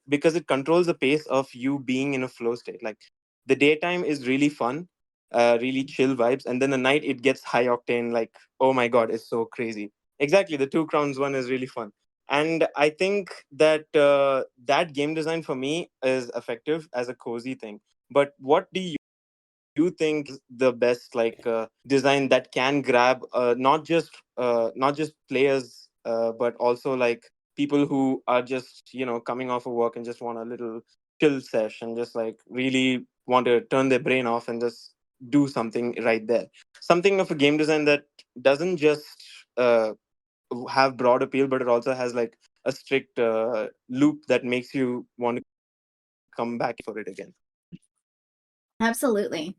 because it controls the pace of you being in a flow state. Like the daytime is really fun, really chill vibes, and then the night it gets high octane. Like, oh my god, it's so crazy. Exactly, the Two Crowns one is really fun, and I think that that game design for me is effective as a cozy thing. But what do you think is the best design that can grab not just players, but also like people who are just coming off of work and just want a little chill session, just like really want to turn their brain off and just do something right there, something of a game design that doesn't just have broad appeal, but it also has like a strict loop that makes you want to come back for it again. Absolutely.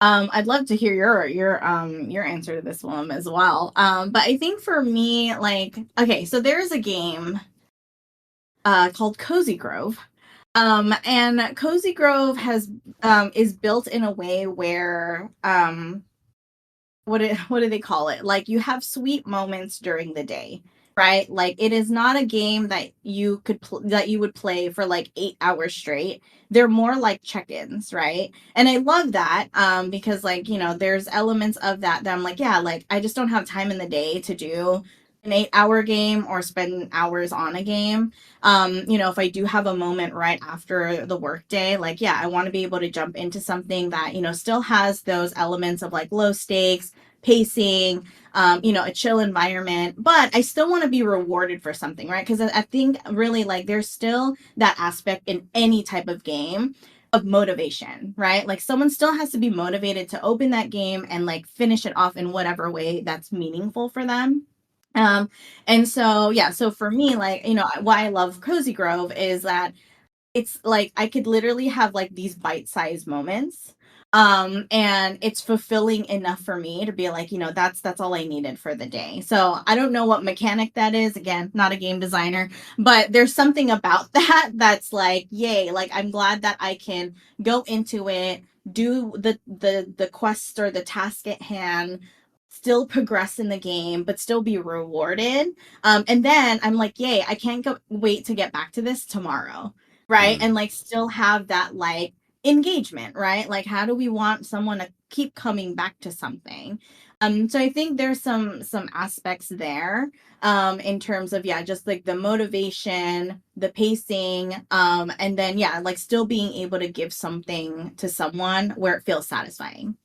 I'd love to hear your answer to this one as well. But I think for me, like, okay, so there's a game called Cozy Grove. And Cozy Grove has is built in a way where what do they call it? Like you have sweet moments during the day, right? Like it is not a game that you could that you would play for like 8 hours straight. They're more like check-ins, right? And I love that because like, there's elements of that I'm like, yeah, like I just don't have time in the day to do an 8-hour game or spend hours on a game. If I do have a moment right after the workday, like, yeah, I want to be able to jump into something that, still has those elements of like low stakes, pacing, a chill environment, but I still want to be rewarded for something, right? Because I think really like there's still that aspect in any type of game of motivation, right? Like someone still has to be motivated to open that game and like finish it off in whatever way that's meaningful for them. And so, yeah, so for me, like, why I love Cozy Grove is that it's like I could literally have like these bite-sized moments. And it's fulfilling enough for me to be like, that's all I needed for the day. So I don't know what mechanic that is. Again, not a game designer, but there's something about that that's like, yay, like I'm glad that I can go into it, do the quest or the task at hand, still progress in the game, but still be rewarded. And then I'm like, yay, I can't wait to get back to this tomorrow. Right. And like still have that like engagement, right? Like, how do we want someone to keep coming back to something? So I think there's some aspects there, in terms of, yeah, just like the motivation, the pacing, and then, yeah, like still being able to give something to someone where it feels satisfying.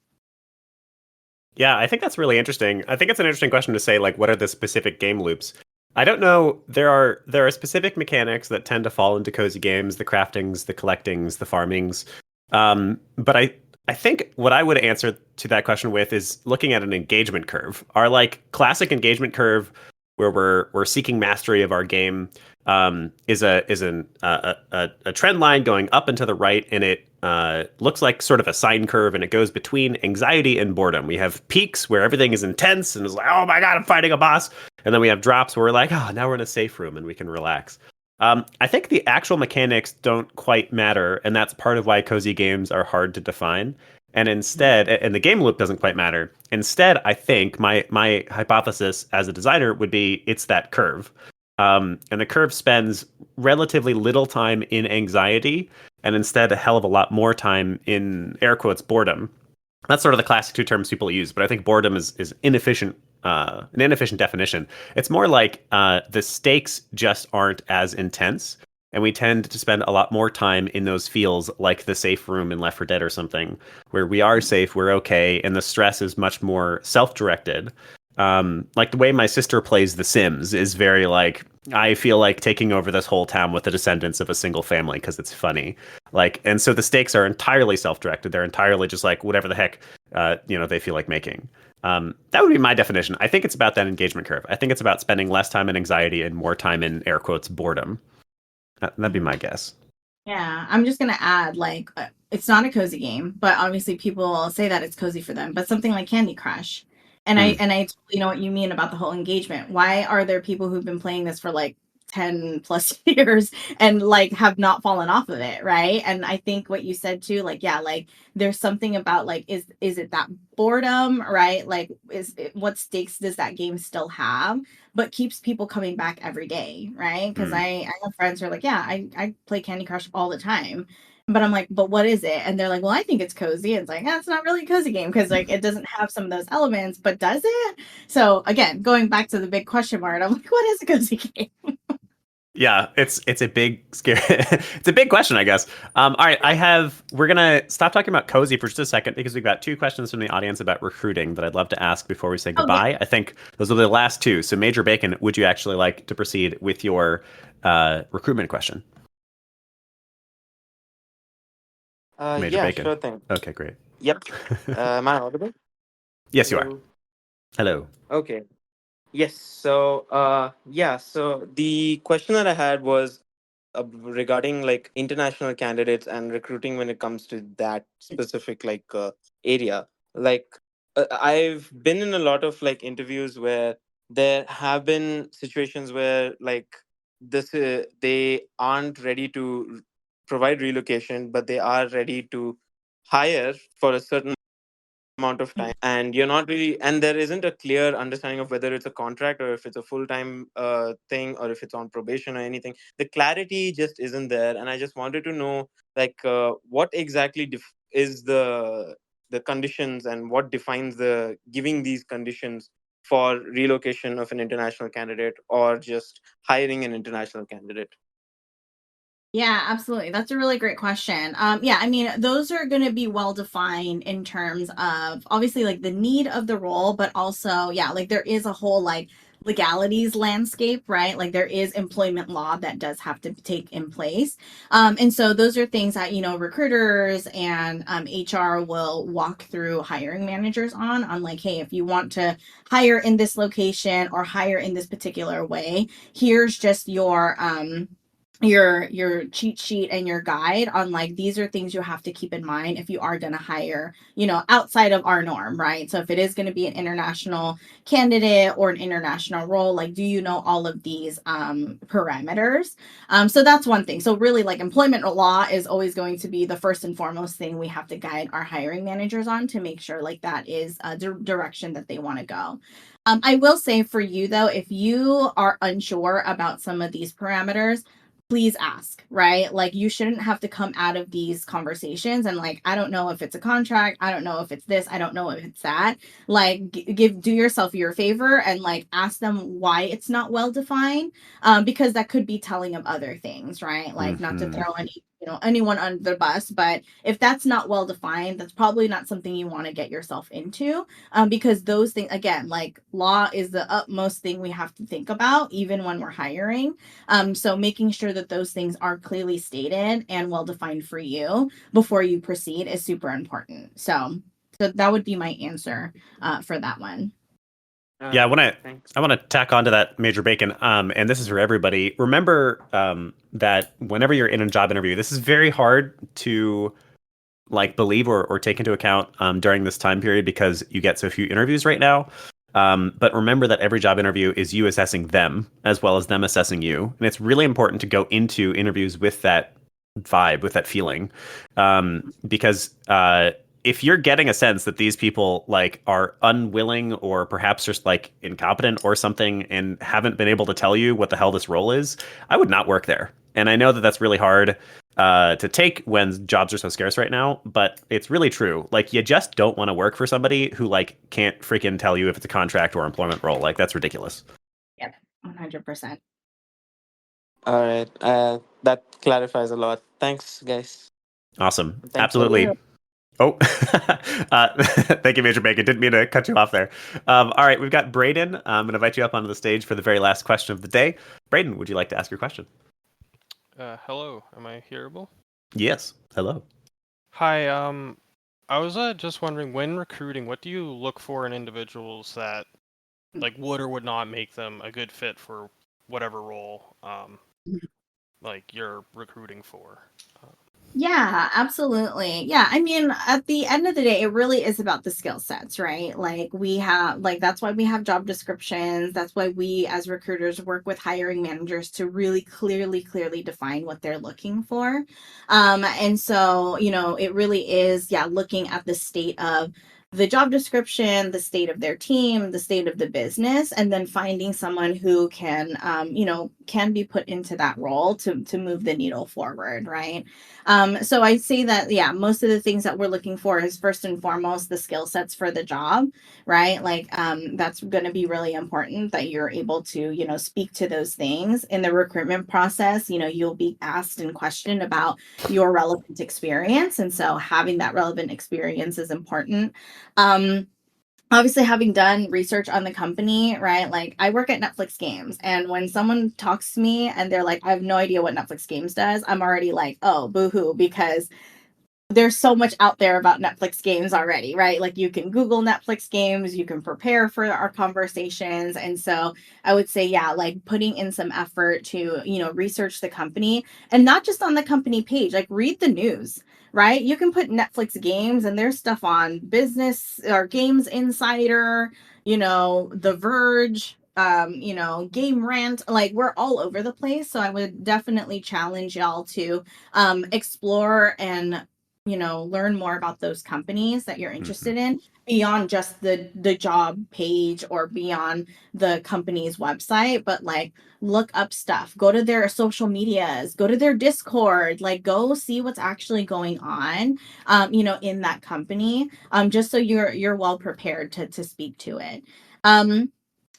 Yeah, I think that's really interesting. I think it's an interesting question to say, like, what are the specific game loops? I don't know. There are specific mechanics that tend to fall into cozy games: the craftings, the collectings, the farmings. But I think what I would answer to that question with is looking at an engagement curve. Our like classic engagement curve, where we're seeking mastery of our game, is a trend line going up and to the right, and it looks like sort of a sine curve, and it goes between anxiety and boredom. We have peaks where everything is intense and is like, oh my god, I'm fighting a boss, and then we have drops where we're like, oh, now we're in a safe room and we can relax. I think the actual mechanics don't quite matter, and that's part of why cozy games are hard to define. And instead, and the game loop doesn't quite matter. Instead, I think my hypothesis as a designer would be it's that curve. And the curve spends relatively little time in anxiety and instead a hell of a lot more time in air quotes boredom. That's sort of the classic two terms people use, but I think boredom is inefficient, an inefficient definition. It's more like the stakes just aren't as intense, and we tend to spend a lot more time in those feels like the safe room in Left 4 Dead or something, where we are safe, we're okay, and the stress is much more self-directed. Like the way my sister plays The Sims is very like, I feel like taking over this whole town with the descendants of a single family because it's funny. Like, and so the stakes are entirely self-directed. They're entirely just like whatever the heck, they feel like making. That would be my definition. I think it's about that engagement curve. I think it's about spending less time in anxiety and more time in air quotes boredom. That'd be my guess. Yeah, I'm just gonna add, like, it's not a cozy game, but obviously people say that it's cozy for them. But something like Candy Crush, and Mm. I totally know what you mean about the whole engagement. Why are there people who've been playing this for like 10 plus years and like have not fallen off of it, right? And I think what you said too, like, yeah, like there's something about like, is it that boredom, right? Like, what stakes does that game still have? But keeps people coming back every day, right? Because Mm. I have friends who are like, yeah, I play Candy Crush all the time. But I'm like, but what is it? And they're like, well, I think it's cozy. And it's like, it's not really a cozy game because like it doesn't have some of those elements, but does it? So again, going back to the big question mark, I'm like, what is a cozy game? Yeah, it's a big scary it's a big question, I guess. All right, we're gonna stop talking about cozy for just a second because we've got two questions from the audience about recruiting that I'd love to ask before we say Oh, yeah. goodbye. I think those are the last two. So Major Bacon, would you actually like to proceed with your recruitment question? Major Yeah, Bacon. sure thing. Okay, great. Yep. Am I audible? Yes, you are. Hello? Hello. Okay. Yes. So, yeah. So the question that I had was regarding like international candidates and recruiting when it comes to that specific area. Like, I've been in a lot of like interviews where there have been situations where like they aren't ready to provide relocation, but they are ready to hire for a certain amount of time, and you're not really, and there isn't a clear understanding of whether it's a contract or if it's a full-time thing or if it's on probation or anything. The clarity just isn't there, and I just wanted to know what exactly is the conditions, and what defines the giving these conditions for relocation of an international candidate or just hiring an international candidate. Yeah, absolutely. That's a really great question. Yeah, I mean, those are going to be well defined in terms of obviously like the need of the role, but also, yeah, like there is a whole like legalities landscape, right? Like there is employment law that does have to take in place. And so those are things that, recruiters and HR will walk through hiring managers on like, hey, if you want to hire in this location or hire in this particular way, here's just your cheat sheet and your guide on like these are things you have to keep in mind if you are going to hire outside of our norm, right? So if it is going to be an international candidate or an international role, like do you know all of these parameters? So that's one thing. So really like employment law is always going to be the first and foremost thing we have to guide our hiring managers on to make sure like that is a direction that they want to go. I will say for you though, if you are unsure about some of these parameters, please ask, right? Like, you shouldn't have to come out of these conversations and like, I don't know if it's a contract, I don't know if it's this, I don't know if it's that. Like, do yourself your favor and like ask them why it's not well defined, because that could be telling of other things, right? Like, not to Mhm. throw anyone under the bus, but if that's not well defined, that's probably not something you want to get yourself into, because those things, again, like, law is the utmost thing we have to think about even when we're hiring. So making sure that those things are clearly stated and well defined for you before you proceed is super important. So that would be my answer for that one. Yeah, Thanks. I want to tack onto that, Major Bacon. And this is for everybody. Remember that whenever you're in a job interview, this is very hard to like believe or take into account during this time period because you get so few interviews right now. But remember that every job interview is you assessing them as well as them assessing you, and it's really important to go into interviews with that vibe, with that feeling, because if you're getting a sense that these people like are unwilling or perhaps just like incompetent or something and haven't been able to tell you what the hell this role is, I would not work there. And I know that that's really hard to take when jobs are so scarce right now, but it's really true. Like, you just don't want to work for somebody who like can't freaking tell you if it's a contract or employment role. Like, that's ridiculous. Yep, 100%. All right. That clarifies a lot. Thanks, guys. Awesome. Thanks for Absolutely. Oh, thank you, Major Bacon. Didn't mean to cut you off there. All right, we've got Braden. I'm going to invite you up onto the stage for the very last question of the day. Braden, would you like to ask your question? Hello, am I hearable? Yes. Hello. Hi, I was just wondering, when recruiting, what do you look for in individuals that like would or would not make them a good fit for whatever role like you're recruiting for? Yeah, absolutely. Yeah, I mean, at the end of the day, it really is about the skill sets, right? Like, that's why we have job descriptions. That's why we as recruiters work with hiring managers to really clearly define what they're looking for. And so, it really is, yeah, looking at the state of the job description, the state of their team, the state of the business, and then finding someone who can be put into that role to move the needle forward, right? So I say that, yeah, most of the things that we're looking for is first and foremost the skill sets for the job, right? Like, that's going to be really important that you're able to, speak to those things in the recruitment process. You'll be asked and questioned about your relevant experience. And so having that relevant experience is important. Obviously, having done research on the company, right? Like, I work at Netflix Games, and when someone talks to me and they're like, I have no idea what Netflix Games does, I'm already like, oh, boohoo, because there's so much out there about Netflix games already, right? Like, you can Google Netflix games, you can prepare for our conversations. And so I would say, yeah, like putting in some effort to, research the company, and not just on the company page, like read the news, right? You can put Netflix games and there's stuff on Business or Games Insider, The Verge, Game Rant, like we're all over the place. So I would definitely challenge y'all to explore and learn more about those companies that you're interested in beyond just the job page or beyond the company's website, but like look up stuff, go to their social medias, go to their Discord, like go see what's actually going on in that company, just so you're well prepared to speak to it.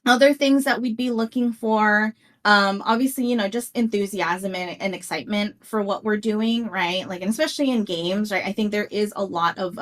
Other things that we'd be looking for, obviously, just enthusiasm and excitement for what we're doing, right? Like, and especially in games, right? I think there is a lot of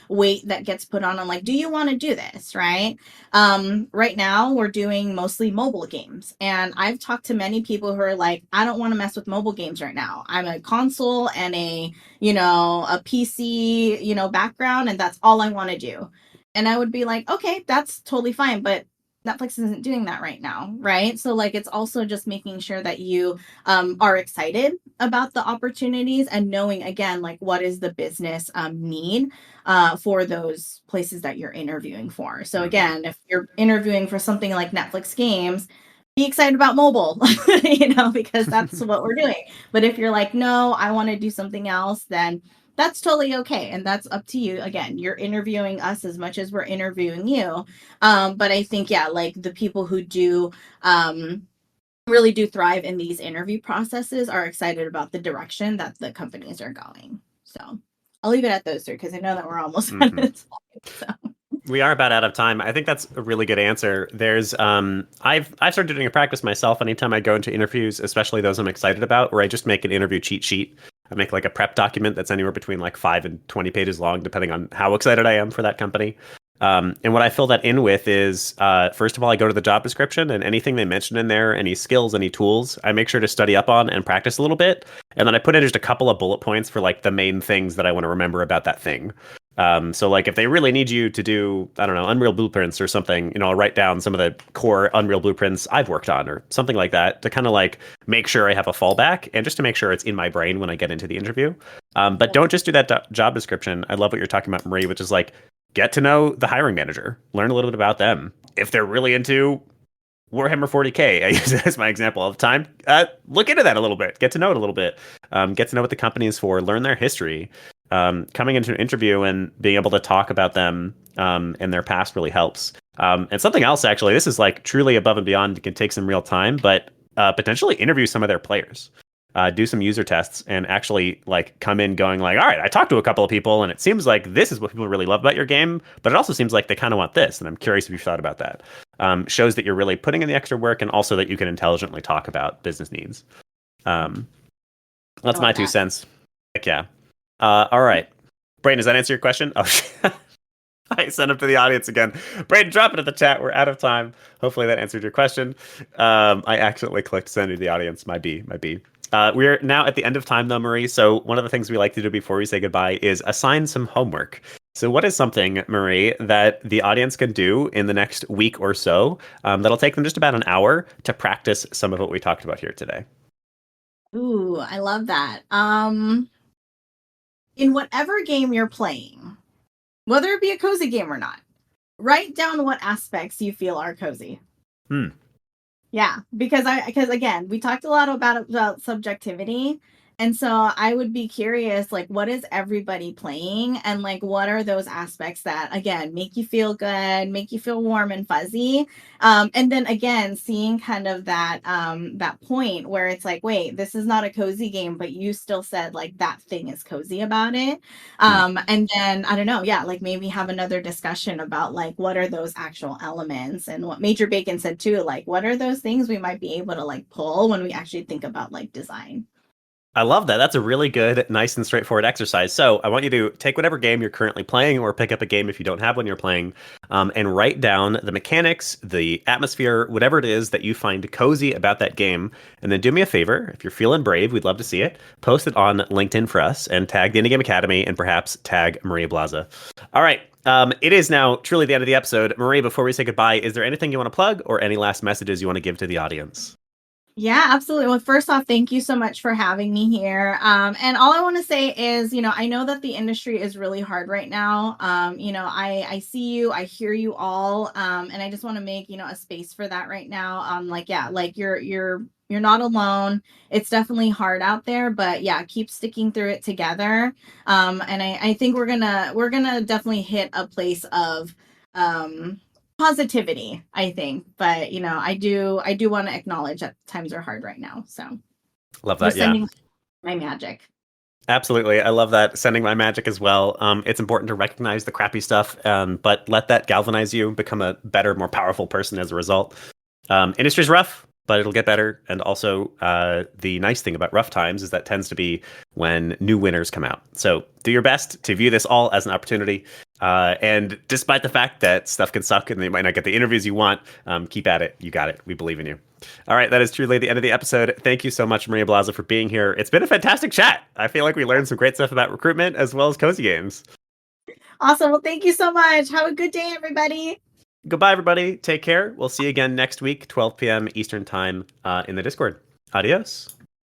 weight that gets put on like, do you want to do this, right? Right now we're doing mostly mobile games, and I've talked to many people who are like, I don't want to mess with mobile games right now. I'm a console and a PC background, and that's all I want to do. And I would be like, okay, that's totally fine, but Netflix isn't doing that right now, right? So like, it's also just making sure that you are excited about the opportunities and knowing, again, like what is the business need for those places that you're interviewing for. So again, if you're interviewing for something like Netflix games, be excited about mobile, because that's what we're doing. But if you're like, no, I want to do something else, then that's totally okay. And that's up to you. Again, you're interviewing us as much as we're interviewing you. But I think, yeah, like the people who do really do thrive in these interview processes are excited about the direction that the companies are going. So I'll leave it at those three because I know that we're almost out of time. So. We are about out of time. I think that's a really good answer. There's I've started doing a practice myself anytime I go into interviews, especially those I'm excited about, where I just make an interview cheat sheet. I make like a prep document that's anywhere between like 5 and 20 pages long, depending on how excited I am for that company. And what I fill that in with is, first of all, I go to the job description and anything they mention in there, any skills, any tools, I make sure to study up on and practice a little bit. And then I put in just a couple of bullet points for like the main things that I want to remember about that thing. So like if they really need you to do, I don't know, Unreal Blueprints or something, I'll write down some of the core Unreal Blueprints I've worked on or something like that to kind of like make sure I have a fallback and just to make sure it's in my brain when I get into the interview. But don't just do that job description. I love what you're talking about, Marie, which is like, get to know the hiring manager, learn a little bit about them. If they're really into Warhammer 40K, I use it as my example all the time. Look into that a little bit, get to know it a little bit, get to know what the company is for, learn their history. Coming into an interview and being able to talk about them and their past really helps. And something else, actually, this is like truly above and beyond. It can take some real time, but potentially interview some of their players. Do some user tests and actually like come in going like, all right, I talked to a couple of people and it seems like this is what people really love about your game, but it also seems like they kind of want this. And I'm curious if you've thought about that. Shows that you're really putting in the extra work and also that you can intelligently talk about business needs. That's my 2 cents. Heck yeah. All right. Brayden, does that answer your question? Oh, I sent him to the audience again. Brayden, drop it in the chat. We're out of time. Hopefully that answered your question. I accidentally clicked send to the audience. My B. We're now at the end of time, though, Marie. So one of the things we like to do before we say goodbye is assign some homework. So what is something, Marie, that the audience can do in the next week or so that'll take them just about an hour to practice some of what we talked about here today? Ooh, I love that. In whatever game you're playing, whether it be a cozy game or not, write down what aspects you feel are cozy. Yeah, because again, we talked a lot about subjectivity. And so I would be curious, like, what is everybody playing? And like, what are those aspects that, again, make you feel good, make you feel warm and fuzzy? And then again, seeing kind of that point where it's like, wait, this is not a cozy game, but you still said like that thing is cozy about it. And then, I don't know, yeah, like maybe have another discussion about like, what are those actual elements? And what Major Bacon said too, like, what are those things we might be able to like pull when we actually think about like design? I love that. That's a really good, nice and straightforward exercise. So I want you to take whatever game you're currently playing or pick up a game if you don't have one you're playing and write down the mechanics, the atmosphere, whatever it is that you find cozy about that game. And then do me a favor. If you're feeling brave, we'd love to see it. Post it on LinkedIn for us and tag the Indie Game Academy and perhaps tag Maria Blaza. All right. It is now truly the end of the episode. Marie, before we say goodbye, is there anything you want to plug or any last messages you want to give to the audience? Yeah, absolutely. Well, first off, thank you so much for having me here. And all I want to say is, I know that the industry is really hard right now. I see you, I hear you all, and I just want to make, a space for that right now. You're not alone. It's definitely hard out there, but yeah, keep sticking through it together. And I think we're gonna definitely hit a place of positivity, I think, but I do want to acknowledge that times are hard right now, so Love that. sending my magic. Absolutely. I love that. Sending my magic as well. It's important to recognize the crappy stuff, but let that galvanize you, become a better, more powerful person as a result. Industry's rough, but it'll get better. And also, the nice thing about rough times is that tends to be when new winners come out. So do your best to view this all as an opportunity. And despite the fact that stuff can suck and you might not get the interviews you want, keep at it. You got it. We believe in you. All right. That is truly the end of the episode. Thank you so much, Maria Blaza, for being here. It's been a fantastic chat. I feel like we learned some great stuff about recruitment as well as cozy games. Awesome. Well, thank you so much. Have a good day, everybody. Goodbye, everybody. Take care. We'll see you again next week, 12 p.m. Eastern Time in the Discord. Adios.